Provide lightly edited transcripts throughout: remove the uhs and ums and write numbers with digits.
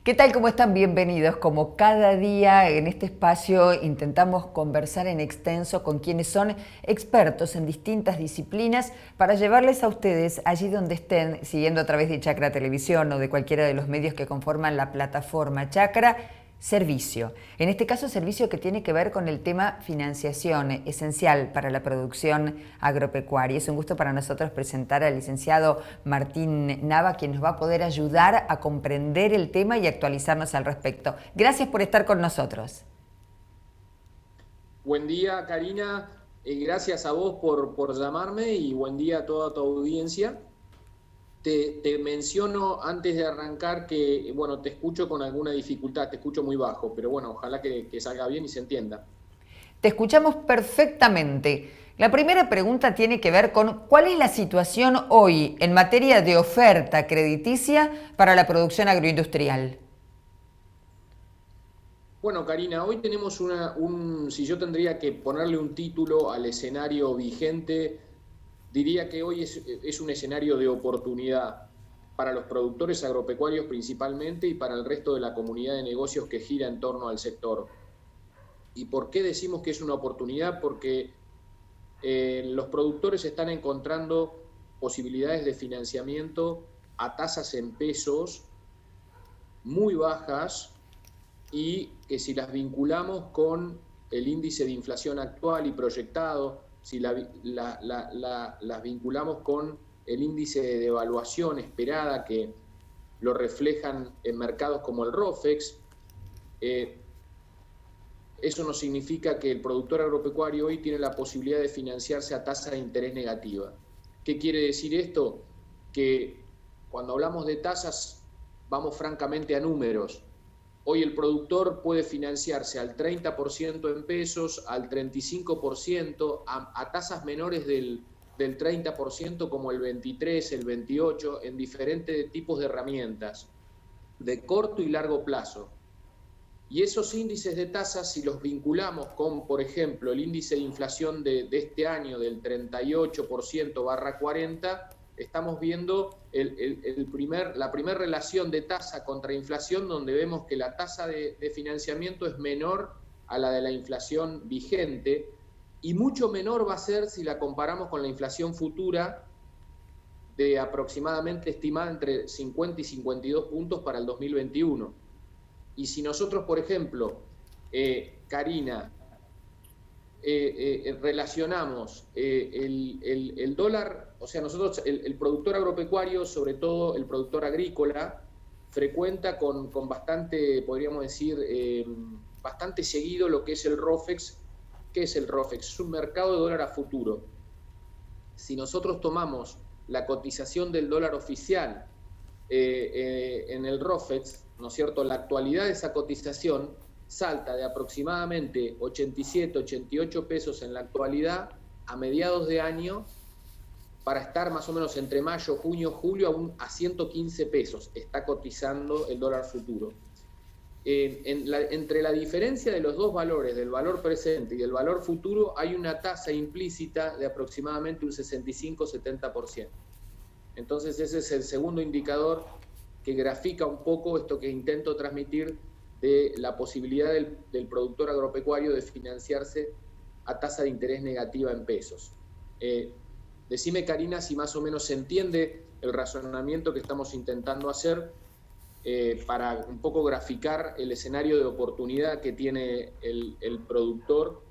¿Qué tal? ¿Cómo están? Bienvenidos. Como cada día en este espacio intentamos conversar en extenso con quienes son expertos en distintas disciplinas para llevarles a ustedes allí donde estén, siguiendo a través de Chakra Televisión o de cualquiera de los medios que conforman la plataforma Chakra, servicio. En este caso, servicio que tiene que ver con el tema financiación, esencial para la producción agropecuaria. Es un gusto para nosotros presentar al licenciado Martín Nava, quien nos va a poder ayudar a comprender el tema y actualizarnos al respecto. Gracias por estar con nosotros. Buen día, Karina. Gracias a vos por llamarme y buen día a toda tu audiencia. Te menciono antes de arrancar que, bueno, te escucho con alguna dificultad, te escucho muy bajo, pero bueno, ojalá que salga bien y se entienda. Te escuchamos perfectamente. La primera pregunta tiene que ver con cuál es la situación hoy en materia de oferta crediticia para la producción agroindustrial. Bueno, Karina, hoy tenemos si yo tendría que ponerle un título al escenario vigente, diría que hoy es un escenario de oportunidad para los productores agropecuarios principalmente y para el resto de la comunidad de negocios que gira en torno al sector. ¿Y por qué decimos que es una oportunidad? Porque los productores están encontrando posibilidades de financiamiento a tasas en pesos muy bajas y que si las vinculamos con el índice de inflación actual y proyectado, si las vinculamos con el índice de devaluación esperada que lo reflejan en mercados como el ROFEX, eso no significa que el productor agropecuario hoy tiene la posibilidad de financiarse a tasa de interés negativa. ¿Qué quiere decir esto? Que cuando hablamos de tasas vamos francamente a números. Hoy el productor puede financiarse al 30% en pesos, al 35%, a tasas menores del 30% como el 23, el 28, en diferentes tipos de herramientas, de corto y largo plazo. Y esos índices de tasas, si los vinculamos con, por ejemplo, el índice de inflación de este año del 38%/40%, estamos viendo la primera relación de tasa contra inflación, donde vemos que la tasa de financiamiento es menor a la de la inflación vigente, y mucho menor va a ser si la comparamos con la inflación futura, de aproximadamente estimada entre 50 y 52 puntos para el 2021. Y si nosotros, por ejemplo, Karina, relacionamos el dólar, o sea, nosotros, el productor agropecuario, sobre todo el productor agrícola, frecuenta con bastante, podríamos decir, bastante seguido lo que es el ROFEX. ¿Qué es el ROFEX? Es un mercado de dólar a futuro. Si nosotros tomamos la cotización del dólar oficial en el ROFEX, ¿no es cierto?, la actualidad de esa cotización salta de aproximadamente 87, 88 pesos en la actualidad a mediados de año, para estar más o menos entre mayo, junio, julio a 115 pesos está cotizando el dólar futuro. Entre la diferencia de los dos valores, del valor presente y del valor futuro, hay una tasa implícita de aproximadamente un 65-70%. Entonces ese es el segundo indicador que grafica un poco esto que intento transmitir de la posibilidad del productor agropecuario de financiarse a tasa de interés negativa en pesos. Decime, Karina, si más o menos se entiende el razonamiento que estamos intentando hacer para un poco graficar el escenario de oportunidad que tiene el productor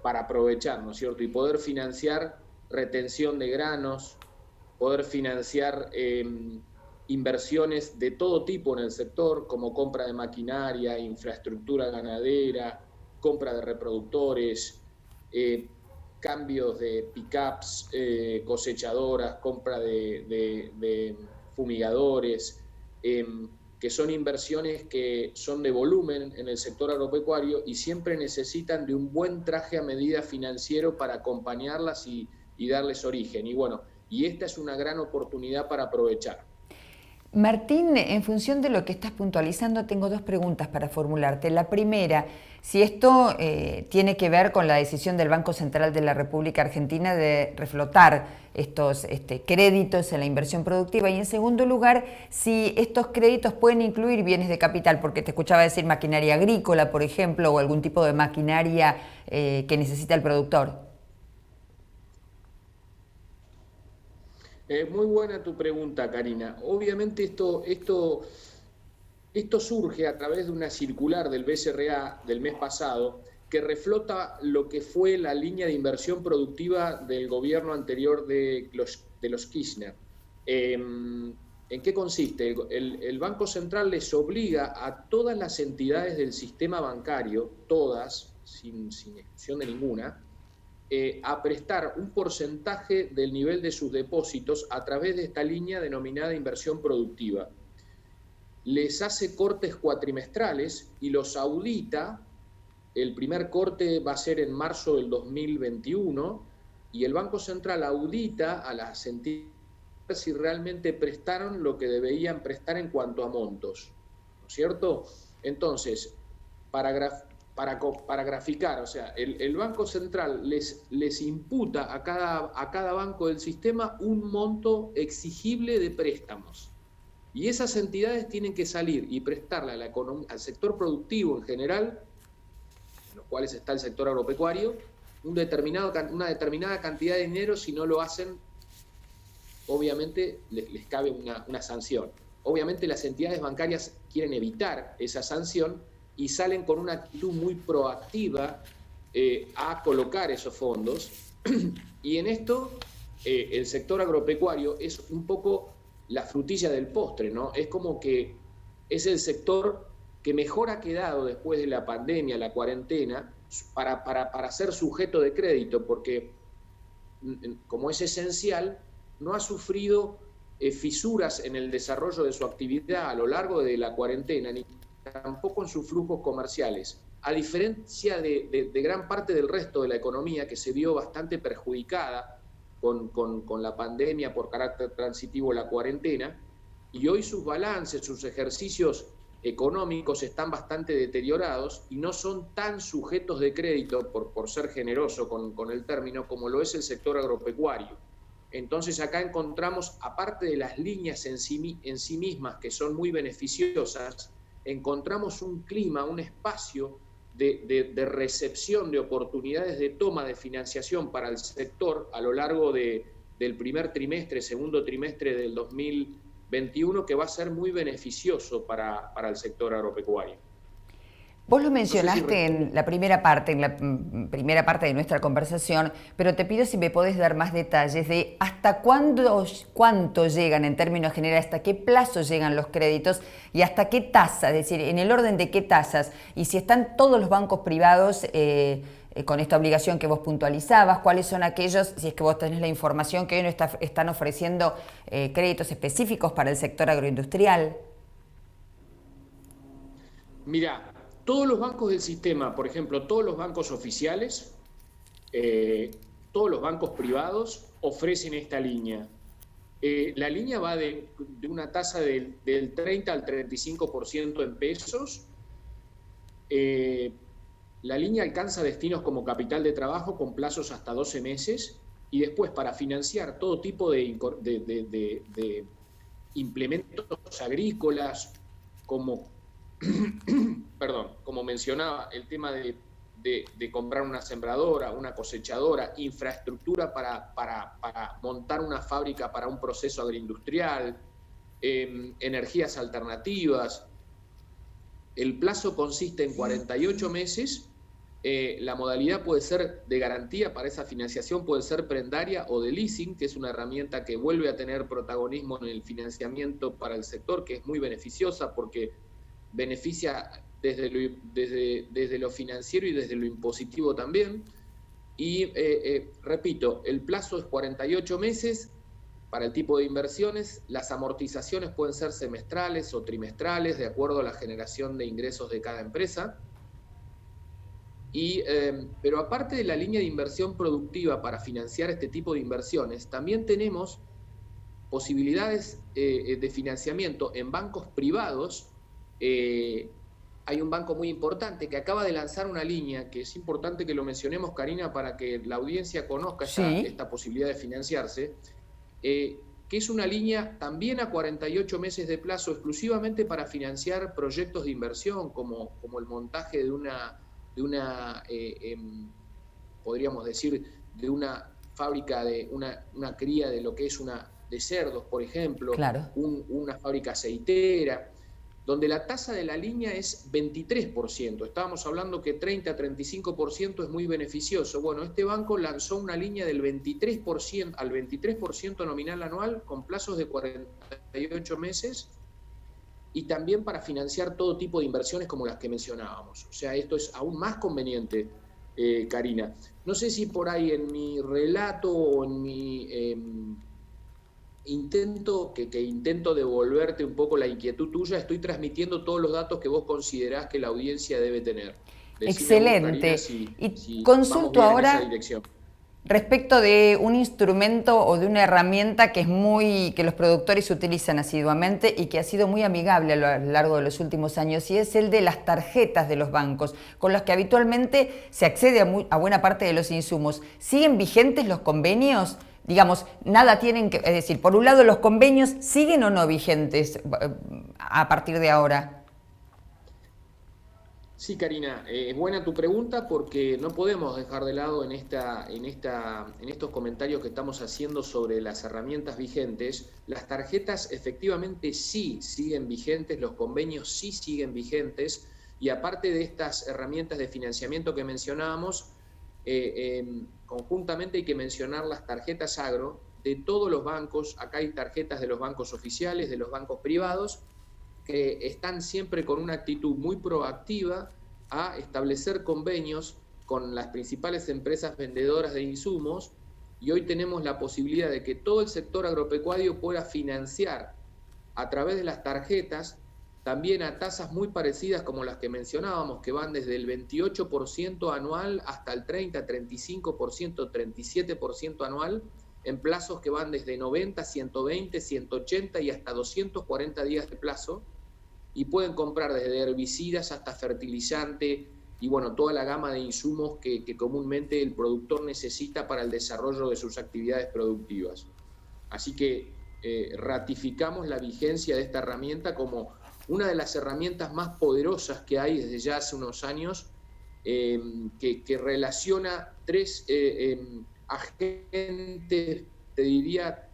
para aprovechar, ¿no es cierto? Y poder financiar retención de granos, poder financiar inversiones de todo tipo en el sector, como compra de maquinaria, infraestructura ganadera, compra de reproductores, cambios de pickups, cosechadoras, compra de fumigadores, que son inversiones que son de volumen en el sector agropecuario y siempre necesitan de un buen traje a medida financiero para acompañarlas y darles origen. Y bueno, y esta es una gran oportunidad para aprovechar. Martín, en función de lo que estás puntualizando, tengo dos preguntas para formularte. La primera, si esto tiene que ver con la decisión del Banco Central de la República Argentina de reflotar estos créditos en la inversión productiva. Y en segundo lugar, si estos créditos pueden incluir bienes de capital, porque te escuchaba decir maquinaria agrícola, por ejemplo, o algún tipo de maquinaria que necesita el productor. Muy buena tu pregunta, Karina. Obviamente esto surge a través de una circular del BCRA del mes pasado que reflota lo que fue la línea de inversión productiva del gobierno anterior de los Kirchner. ¿En qué consiste? El Banco Central les obliga a todas las entidades del sistema bancario, todas, sin excepción de ninguna, a prestar un porcentaje del nivel de sus depósitos a través de esta línea denominada inversión productiva. Les hace cortes cuatrimestrales y los audita. El primer corte va a ser en marzo del 2021 y el Banco Central audita a las entidades si realmente prestaron lo que deberían prestar en cuanto a montos, ¿no es cierto? Entonces, para graficar, o sea, el Banco Central les imputa a cada banco del sistema un monto exigible de préstamos. Y esas entidades tienen que salir y prestarle a al sector productivo en general, en los cuales está el sector agropecuario, una determinada cantidad de dinero. Si no lo hacen, obviamente les cabe una sanción. Obviamente las entidades bancarias quieren evitar esa sanción y salen con una actitud muy proactiva a colocar esos fondos. Y en esto el sector agropecuario es un poco la frutilla del postre, ¿no? Es como que es el sector que mejor ha quedado después de la pandemia, la cuarentena, para ser sujeto de crédito, porque como es esencial, no ha sufrido fisuras en el desarrollo de su actividad a lo largo de la cuarentena, ni tampoco en sus flujos comerciales, a diferencia de gran parte del resto de la economía que se vio bastante perjudicada con la pandemia por carácter transitivo de la cuarentena, y hoy sus balances, sus ejercicios económicos están bastante deteriorados y no son tan sujetos de crédito, por ser generoso con el término, como lo es el sector agropecuario. Entonces acá encontramos, aparte de las líneas en sí mismas que son muy beneficiosas, encontramos un clima, un espacio de recepción de oportunidades de toma de financiación para el sector a lo largo del primer trimestre, segundo trimestre del 2021, que va a ser muy beneficioso para el sector agropecuario. Vos lo mencionaste en la primera parte de nuestra conversación, pero te pido si me podés dar más detalles de hasta cuánto llegan en términos generales, hasta qué plazo llegan los créditos y hasta qué tasa, es decir, en el orden de qué tasas, y si están todos los bancos privados con esta obligación que vos puntualizabas, cuáles son aquellos, si es que vos tenés la información, que hoy no están ofreciendo créditos específicos para el sector agroindustrial. Mirá, todos los bancos del sistema, por ejemplo, todos los bancos oficiales, todos los bancos privados ofrecen esta línea. La línea va de una tasa del 30 al 35% en pesos. La línea alcanza destinos como capital de trabajo con plazos hasta 12 meses y después para financiar todo tipo de implementos agrícolas como como mencionaba, el tema de comprar una sembradora, una cosechadora, infraestructura para montar una fábrica para un proceso agroindustrial, energías alternativas. El plazo consiste en 48 meses. La modalidad puede ser de garantía para esa financiación, puede ser prendaria o de leasing, que es una herramienta que vuelve a tener protagonismo en el financiamiento para el sector, que es muy beneficiosa porque beneficia desde lo financiero y desde lo impositivo también. Y repito, el plazo es 48 meses para el tipo de inversiones. Las amortizaciones pueden ser semestrales o trimestrales, de acuerdo a la generación de ingresos de cada empresa. Pero aparte de la línea de inversión productiva para financiar este tipo de inversiones, también tenemos posibilidades de financiamiento en bancos privados. Hay un banco muy importante que acaba de lanzar una línea, que es importante que lo mencionemos, Karina, para que la audiencia conozca esta posibilidad de financiarse, que es una línea también a 48 meses de plazo, exclusivamente para financiar proyectos de inversión, como el montaje de una podríamos decir, de una fábrica, de una cría de lo que es de cerdos, por ejemplo, claro. Una fábrica aceitera, donde la tasa de la línea es 23%. Estábamos hablando que 30 a 35% es muy beneficioso. Bueno, este banco lanzó una línea del 23% al 23% nominal anual con plazos de 48 meses y también para financiar todo tipo de inversiones como las que mencionábamos. O sea, esto es aún más conveniente, Karina. No sé si por ahí en mi relato o en mi intento devolverte un poco la inquietud tuya, estoy transmitiendo todos los datos que vos considerás que la audiencia debe tener. Decime excelente. Vos, Karina, si consulto vamos bien ahora en esa dirección. Respecto de un instrumento o de una herramienta que los productores utilizan asiduamente y que ha sido muy amigable a lo largo de los últimos años, y es el de las tarjetas de los bancos, con las que habitualmente se accede a buena parte de los insumos. ¿Siguen vigentes los convenios? Digamos, nada tienen que... Es decir, por un lado, ¿los convenios siguen o no vigentes a partir de ahora? Sí, Karina, es buena tu pregunta porque no podemos dejar de lado en estos comentarios que estamos haciendo sobre las herramientas vigentes. Las tarjetas efectivamente sí siguen vigentes, los convenios sí siguen vigentes, y aparte de estas herramientas de financiamiento que mencionábamos, conjuntamente hay que mencionar las tarjetas agro de todos los bancos. Acá hay tarjetas de los bancos oficiales, de los bancos privados, que están siempre con una actitud muy proactiva a establecer convenios con las principales empresas vendedoras de insumos, y hoy tenemos la posibilidad de que todo el sector agropecuario pueda financiar a través de las tarjetas, también a tasas muy parecidas como las que mencionábamos, que van desde el 28% anual hasta el 30, 35%, 37% anual, en plazos que van desde 90, 120, 180 y hasta 240 días de plazo, y pueden comprar desde herbicidas hasta fertilizante y bueno, toda la gama de insumos que comúnmente el productor necesita para el desarrollo de sus actividades productivas. Así que ratificamos la vigencia de esta herramienta como una de las herramientas más poderosas que hay desde ya hace unos años, que relaciona tres agentes, te diría,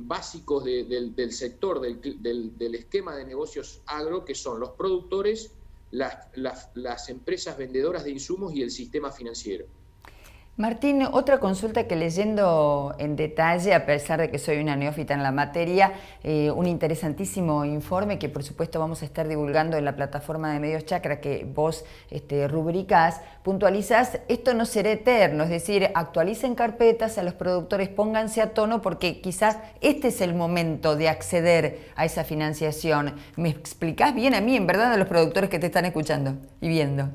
básicos del sector, del esquema de negocios agro, que son los productores, las empresas vendedoras de insumos y el sistema financiero. Martín, otra consulta que leyendo en detalle, a pesar de que soy una neófita en la materia, un interesantísimo informe que por supuesto vamos a estar divulgando en la plataforma de Medios Chacra que vos rubricás, puntualizás, esto no será eterno, es decir, actualicen carpetas, a los productores pónganse a tono porque quizás este es el momento de acceder a esa financiación. ¿Me explicás bien a mí, en verdad, a los productores que te están escuchando y viendo?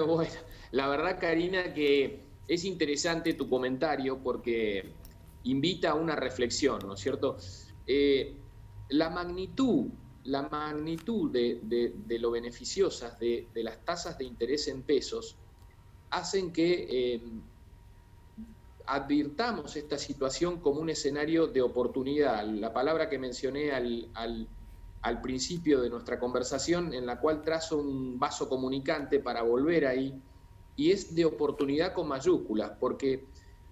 Bueno. La verdad, Karina, que es interesante tu comentario porque invita a una reflexión, ¿no es cierto? La magnitud de lo beneficiosas de las tasas de interés en pesos hacen que advirtamos esta situación como un escenario de oportunidad. La palabra que mencioné al principio de nuestra conversación, en la cual trazo un vaso comunicante para volver ahí, y es de oportunidad con mayúsculas, porque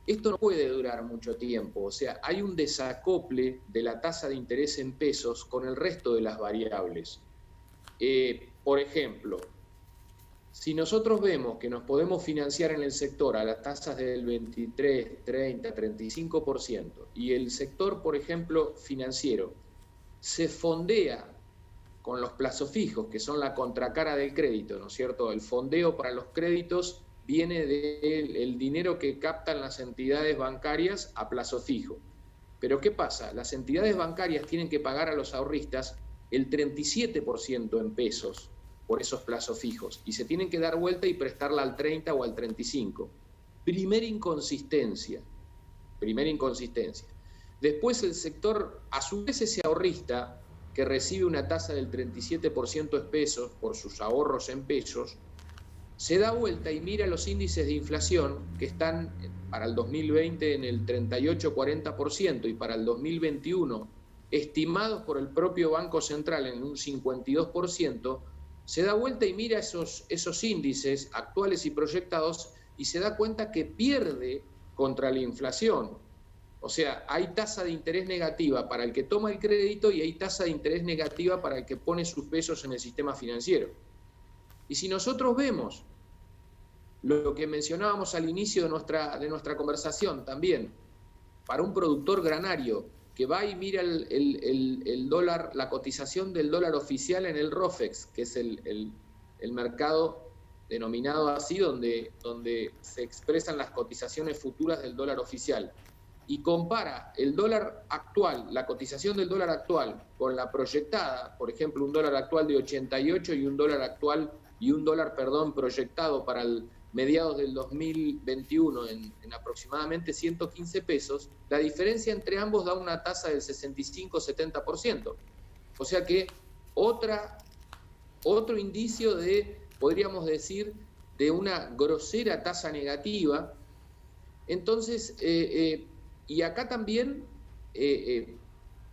esto no puede durar mucho tiempo. O sea, hay un desacople de la tasa de interés en pesos con el resto de las variables. Por ejemplo, si nosotros vemos que nos podemos financiar en el sector a las tasas del 23, 30, 35%, y el sector, por ejemplo, financiero, se fondea con los plazos fijos, que son la contracara del crédito, ¿no es cierto? El fondeo para los créditos viene del dinero que captan las entidades bancarias a plazo fijo. Pero ¿qué pasa? Las entidades bancarias tienen que pagar a los ahorristas el 37% en pesos por esos plazos fijos, y se tienen que dar vuelta y prestarla al 30 o al 35. Primera inconsistencia. Después el sector, a su vez ese ahorrista, que recibe una tasa del 37% en pesos por sus ahorros en pesos, se da vuelta y mira los índices de inflación que están para el 2020 en el 38-40% y para el 2021 estimados por el propio Banco Central en un 52%, se da vuelta y mira esos índices actuales y proyectados y se da cuenta que pierde contra la inflación. O sea, hay tasa de interés negativa para el que toma el crédito y hay tasa de interés negativa para el que pone sus pesos en el sistema financiero. Y si nosotros vemos lo que mencionábamos al inicio de nuestra conversación también, para un productor granario que va y mira el dólar, la cotización del dólar oficial en el ROFEX, que es el mercado denominado así, donde se expresan las cotizaciones futuras del dólar oficial, y compara el dólar actual, la cotización del dólar actual, con la proyectada, por ejemplo, un dólar actual de 88 y un dólar proyectado para el mediados del 2021 en aproximadamente 115 pesos, la diferencia entre ambos da una tasa del 65-70%. O sea que otro indicio de, podríamos decir, de una grosera tasa negativa. Entonces, y acá también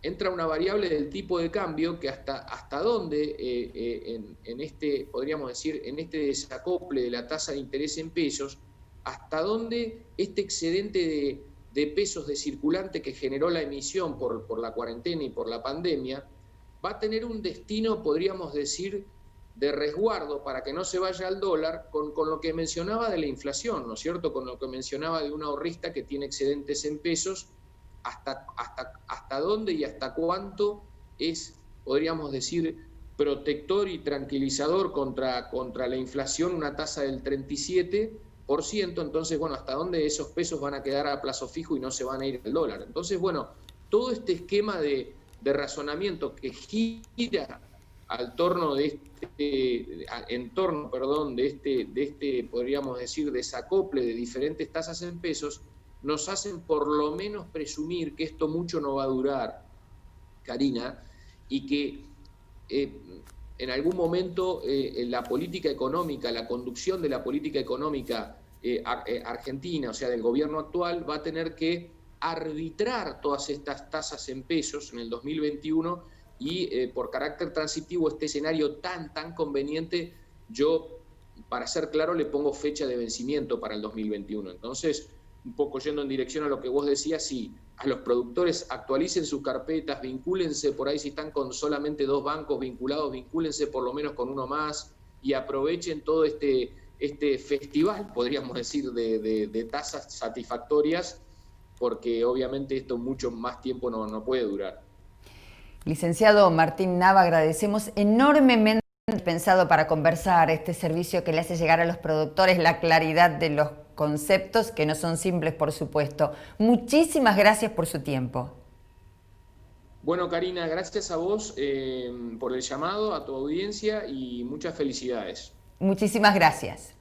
entra una variable del tipo de cambio que hasta dónde en este, podríamos decir, en este desacople de la tasa de interés en pesos, hasta dónde este excedente de pesos de circulante que generó la emisión por la cuarentena y por la pandemia, va a tener un destino, podríamos decir, de resguardo para que no se vaya al dólar con lo que mencionaba de la inflación, ¿no es cierto? Con lo que mencionaba de un ahorrista que tiene excedentes en pesos, hasta dónde y hasta cuánto es, podríamos decir, protector y tranquilizador contra la inflación, una tasa del 37%, entonces, bueno, hasta dónde esos pesos van a quedar a plazo fijo y no se van a ir al dólar. Entonces, bueno, todo este esquema de razonamiento que gira en torno de este, podríamos decir, desacople de diferentes tasas en pesos, nos hacen por lo menos presumir que esto mucho no va a durar, Karina, y que en algún momento la política económica, la conducción de la política económica argentina, o sea, del gobierno actual, va a tener que arbitrar todas estas tasas en pesos en el 2021 y por carácter transitivo este escenario tan conveniente, yo, para ser claro, le pongo fecha de vencimiento para el 2021. Entonces, un poco yendo en dirección a lo que vos decías, sí, a los productores actualicen sus carpetas, vincúlense por ahí si están con solamente 2 bancos vinculados, vincúlense por lo menos con uno más y aprovechen todo este festival, podríamos decir, de tasas satisfactorias, porque obviamente esto mucho más tiempo no puede durar. Licenciado Martín Nava, agradecemos enormemente pensado para conversar este servicio que le hace llegar a los productores la claridad de los conceptos que no son simples, por supuesto. Muchísimas gracias por su tiempo. Bueno, Karina, gracias a vos por el llamado, a tu audiencia y muchas felicidades. Muchísimas gracias.